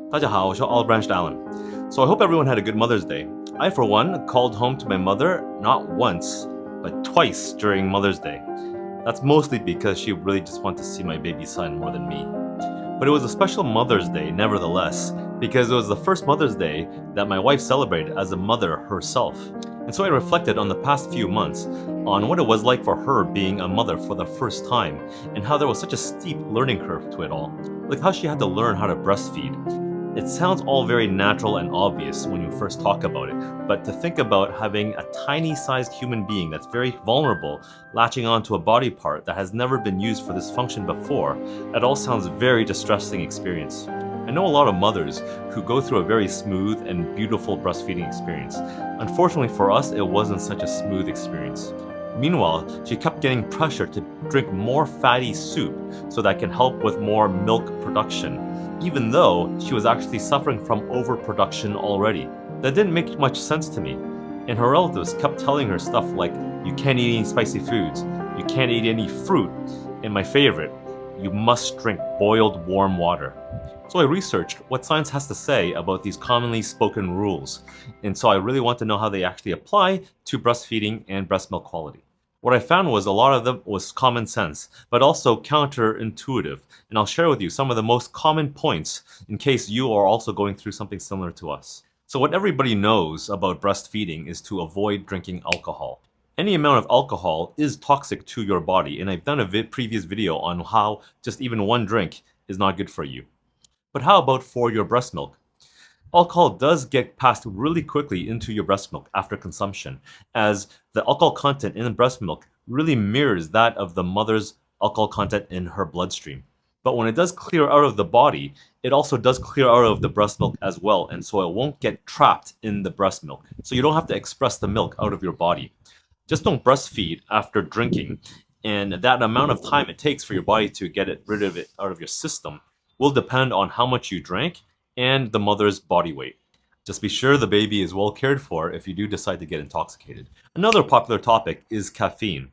大家好，我是 All-Branched Allen. So I hope everyone had a good Mother's Day. I, for one, called home to my mother not once, but twice during Mother's Day. That's mostly because she really just wanted to see my baby son more than me. But it was a special Mother's Day nevertheless, because it was the first Mother's Day that my wife celebrated as a mother herself. And so I reflected on the past few months on what it was like for her being a mother for the first time, and how there was such a steep learning curve to it all. Like how she had to learn how to breastfeed. It sounds all very natural and obvious when you first talk about it, but to think about having a tiny-sized human being that's very vulnerable latching onto a body part that has never been used for this function before, it all sounds very distressing experience. I know a lot of mothers who go through a very smooth and beautiful breastfeeding experience. Unfortunately for us, it wasn't such a smooth experience. Meanwhile, she kept getting pressure to drink more fatty soup so that can help with more milk production, even though she was actually suffering from overproduction already. That didn't make much sense to me. And her relatives kept telling her stuff like, you can't eat any spicy foods, you can't eat any fruit, and my favorite, you must drink boiled warm water. So I researched what science has to say about these commonly spoken rules, and so I really want to know how they actually apply to breastfeeding and breast milk quality. What I found was a lot of them was common sense, but also counterintuitive, and I'll share with you some of the most common points in case you are also going through something similar to us. So what everybody knows about breastfeeding is to avoid drinking alcohol. Any amount of alcohol is toxic to your body, and I've done a previous video on how just even one drink is not good for you. But how about for your breast milk? Alcohol does get passed really quickly into your breast milk after consumption, as the alcohol content in the breast milk really mirrors that of the mother's alcohol content in her bloodstream. But when it does clear out of the body, it also does clear out of the breast milk as well, and so it won't get trapped in the breast milk. So you don't have to express the milk out of your body. Just don't breastfeed after drinking, and that amount of time it takes for your body to get rid of it out of your system will depend on how much you drank and the mother's body weight. Just be sure the baby is well cared for if you do decide to get intoxicated. Another popular topic is caffeine.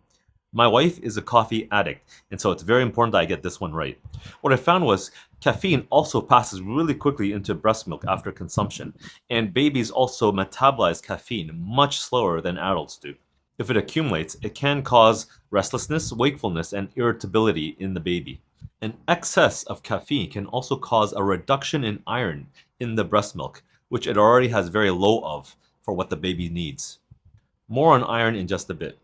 My wife is a coffee addict, and so it's very important that I get this one right. What I found was caffeine also passes really quickly into breast milk after consumption, and babies also metabolize caffeine much slower than adults do. If it accumulates, it can cause restlessness, wakefulness, and irritability in the baby. An excess of caffeine can also cause a reduction in iron in the breast milk, which it already has very low of for what the baby needs. More on iron in just a bit.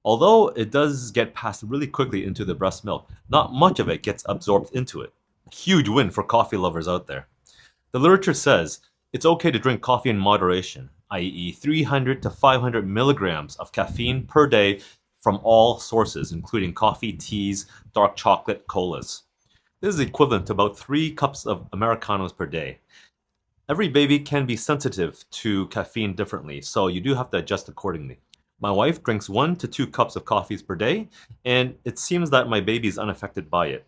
Although it does get passed really quickly into the breast milk, not much of it gets absorbed into it. A huge win for coffee lovers out there. The literature says it's okay to drink coffee in moderation, i.e. 300 to 500 milligrams of caffeine per day from all sources, including coffee, teas, dark chocolate, colas. This is equivalent to about 3 cups of Americanos per day. Every baby can be sensitive to caffeine differently, so you do have to adjust accordingly. My wife drinks 1 to 2 cups of coffees per day, and it seems that my baby is unaffected by it.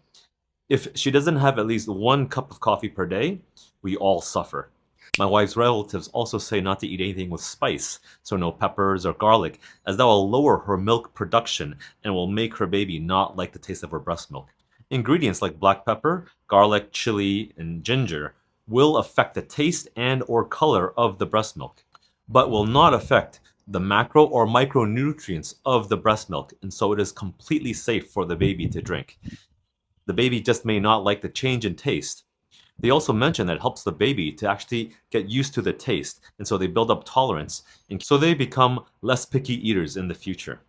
If she doesn't have at least 1 cup of coffee per day, we all suffer. My wife's relatives also say not to eat anything with spice, so no peppers or garlic, as that will lower her milk production and will make her baby not like the taste of her breast milk. Ingredients like black pepper, garlic, chili, and ginger will affect the taste and or color of the breast milk, but will not affect the macro or micronutrients of the breast milk, and so it is completely safe for the baby to drink. The baby just may not like the change in taste. They also mention that it helps the baby to actually get used to the taste, and so they build up tolerance, and so they become less picky eaters in the future.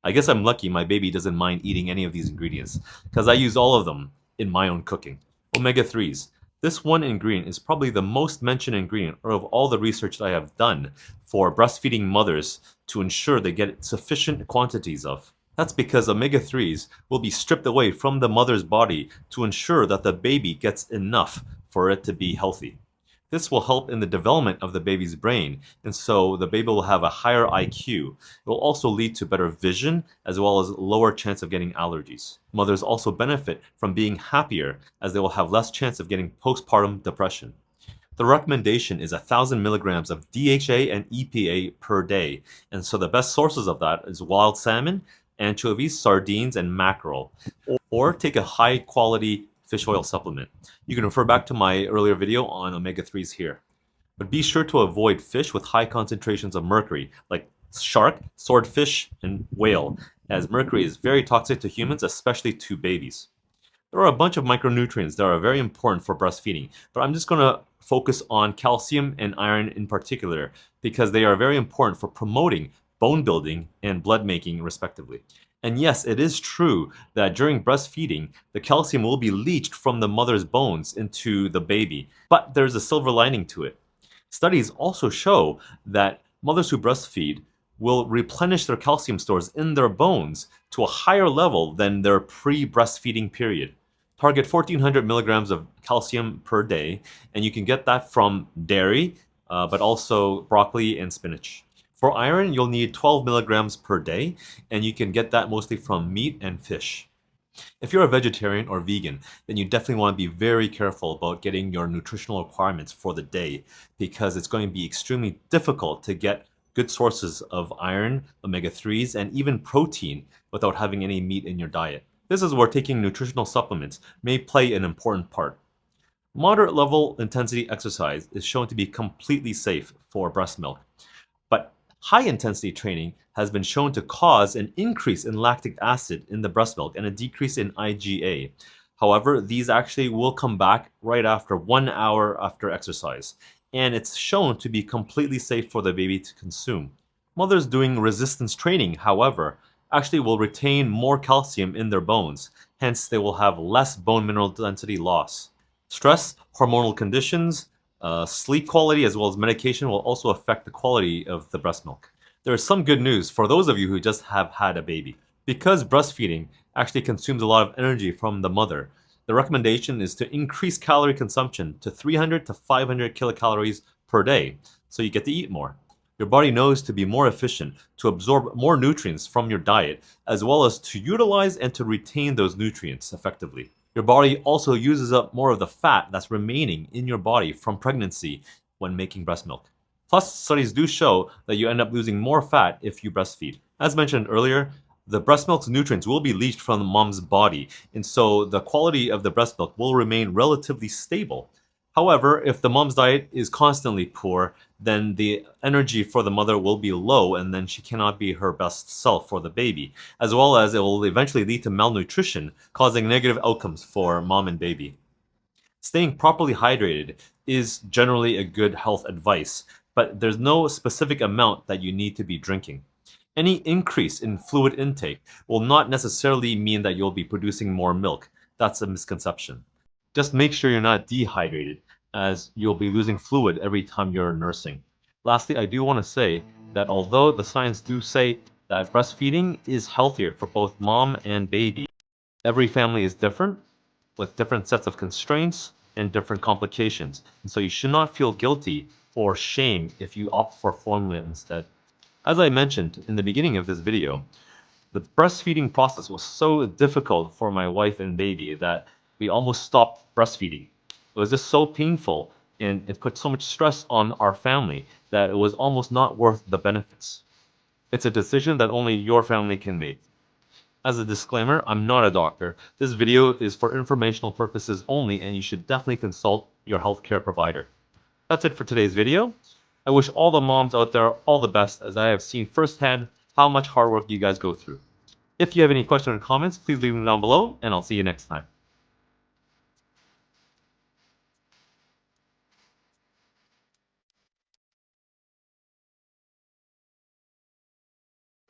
I guess I'm lucky my baby doesn't mind eating any of these ingredients, because I use all of them in my own cooking. Omega-3s. This one ingredient is probably the most mentioned ingredient out of all the research that I have done for breastfeeding mothers to ensure they get sufficient quantities of. That's because omega-3s will be stripped away from the mother's body to ensure that the baby gets enough for it to be healthy. This will help in the development of the baby's brain, and so the baby will have a higher IQ. It will also lead to better vision, as well as lower chance of getting allergies. Mothers also benefit from being happier, as they will have less chance of getting postpartum depression. The recommendation is 1,000 milligrams of DHA and EPA per day, and so the best sources of that is wild salmon, anchovies, sardines, and mackerel. Or take a high-quality fish oil supplement. You can refer back to my earlier video on omega-3s here. But be sure to avoid fish with high concentrations of mercury, like shark, swordfish, and whale, as mercury is very toxic to humans, especially to babies. There are a bunch of micronutrients that are very important for breastfeeding, but I'm just going to focus on calcium and iron in particular because they are very important for promoting bone building and blood making respectively. And yes, it is true that during breastfeeding, the calcium will be leached from the mother's bones into the baby, but there's a silver lining to it. Studies also show that mothers who breastfeed will replenish their calcium stores in their bones to a higher level than their pre-breastfeeding period. Target 1400 milligrams of calcium per day, and you can get that from dairy, but also broccoli and spinach. For iron, you'll need 12 milligrams per day, and you can get that mostly from meat and fish. If you're a vegetarian or vegan, then you definitely want to be very careful about getting your nutritional requirements for the day because it's going to be extremely difficult to get good sources of iron, omega-3s, and even protein without having any meat in your diet. This is where taking nutritional supplements may play an important part. Moderate level intensity exercise is shown to be completely safe for breast milk, but high intensity training has been shown to cause an increase in lactic acid in the breast milk and a decrease in IgA. However, these actually will come back right after 1 hour after exercise, and it's shown to be completely safe for the baby to consume. Mothers doing resistance training, however, actually will retain more calcium in their bones, hence they will have less bone mineral density loss. Stress, hormonal conditions, sleep quality, as well as medication will also affect the quality of the breast milk. There is some good news for those of you who just have had a baby. Because breastfeeding actually consumes a lot of energy from the mother, the recommendation is to increase calorie consumption to 300 to 500 kilocalories per day, so you get to eat more. Your body knows to be more efficient, to absorb more nutrients from your diet, as well as to utilize and to retain those nutrients effectively. Your body also uses up more of the fat that's remaining in your body from pregnancy when making breast milk. Plus, studies do show that you end up losing more fat if you breastfeed. As mentioned earlier, the breast milk's nutrients will be leached from the mom's body, and so the quality of the breast milk will remain relatively stable. However, if the mom's diet is constantly poor, then the energy for the mother will be low and then she cannot be her best self for the baby, as well as it will eventually lead to malnutrition, causing negative outcomes for mom and baby. Staying properly hydrated is generally a good health advice, but there's no specific amount that you need to be drinking. Any increase in fluid intake will not necessarily mean that you'll be producing more milk. That's a misconception. Just make sure you're not dehydrated, as you'll be losing fluid every time you're nursing. Lastly, I do want to say that although the science do say that breastfeeding is healthier for both mom and baby, every family is different, with different sets of constraints and different complications. And so you should not feel guilty or shame if you opt for formula instead. As I mentioned in the beginning of this video, the breastfeeding process was so difficult for my wife and baby that we almost stopped breastfeeding. It was just so painful and it put so much stress on our family that it was almost not worth the benefits. It's a decision that only your family can make. As a disclaimer, I'm not a doctor. This video is for informational purposes only, and you should definitely consult your healthcare provider. That's it for today's video. I wish all the moms out there all the best, as I have seen firsthand how much hard work you guys go through. If you have any questions or comments, please leave them down below, and I'll see you next time.